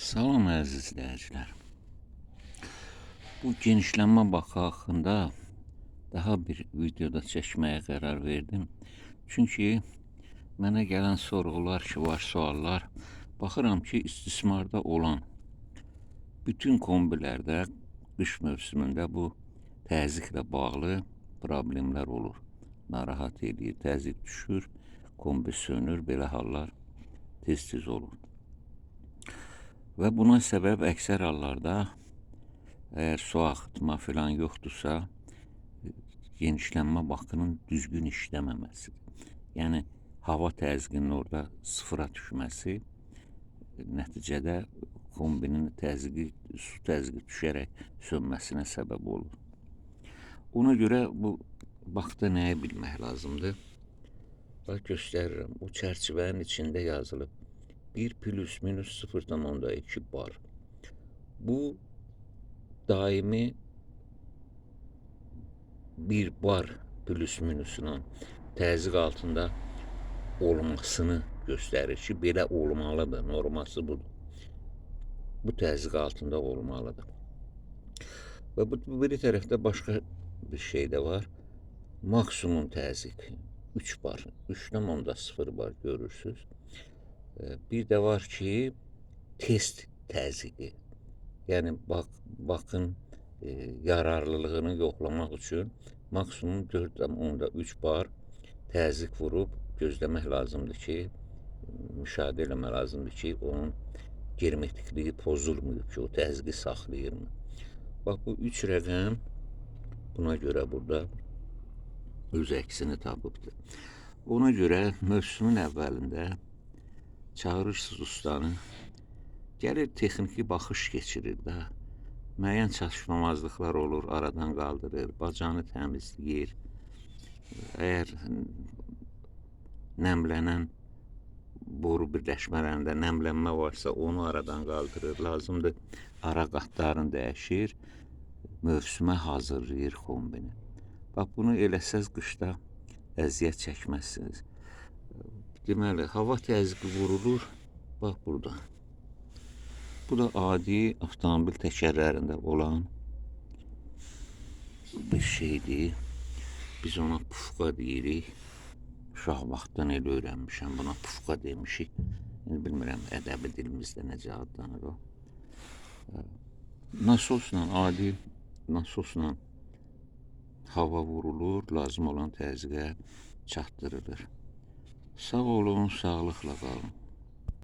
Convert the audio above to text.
Salam əziz izləyicilər. Bu genişlənmə bakı haqqında daha bir videoda çəkməyə qərar verdim. Çünki mənə gələn sorğular ki var, suallar. Baxıram ki, istismarda olan bütün kombilərdə qış mövsümündə bu təzyiqlə bağlı problemlər olur. Narahat edir, təzyiq düşür, kombi sönür, belə hallar tez-tez olur. Və buna səbəb əksər hallarda əgər su axıtma filan yoxdursa, genişlənmə bakının düzgün işləməməsidir. Yəni, hava təzyiqinin orada sıfıra düşməsi nəticədə kombinin təzyiqi, su təzyiqi düşərək sönməsinə səbəb olur. Ona görə bu bakda nəyə bilmək lazımdır? Bax, göstərirəm. Bu çərçivənin içində yazılıb 1 plus minus 0,2 bar. Bu daimi 1 bar plus minusunun təzyiq altında olmasını göstərir ki, belə olmalıdır, norması budur. Bu təzyiq altında olmalıdır. Və bu biri tərəfdə başqa bir şey də var. Maksimum təzyiq 3 bar, 3,0 bar görürsünüz. Bir də var ki, test təzyiqi. Yəni, bakın yararlılığını yoxlamaq üçün maksimum 4,3 bar təzyiq vurub gözləmək lazımdır ki, müşahidə eləmək lazımdır ki, onun germetikliyi pozulmuyub ki, o təzyiqi saxlayırmı? Bax, bu 3 rəqəm buna görə burada öz əksini tapıbdır. Ona görə mövsümün əvvəlində çağırırsınız ustanı, gəlir texniki baxış keçirir də, müəyyən çatışmamazlıqlar olur, aradan qaldırır, bacanı təmizləyir. Əgər nəmlənən boru birləşmələrində nəmlənmə varsa, onu aradan qaldırır, lazımdır, ara qatlarını dəyişir, mövsümə hazırlayır kombini. Bax, bunu eləsəz qışda əziyyət çəkməzsiniz. Deməli, hava təzyiqi vurulur, bax burada. Bu da adi avtomobil təkərlərində olan bir şeydir. Biz ona pufka deyirik. Uşaq vaxtdan elə öyrənmişəm, buna pufka demişik. Bilmirəm, ədəbi dilimizdə necə adlanır o. Nasosla, adi nasosla hava vurulur, lazım olan təzyiqə çatdırılır. Sağ olun, sağlıqla qalın.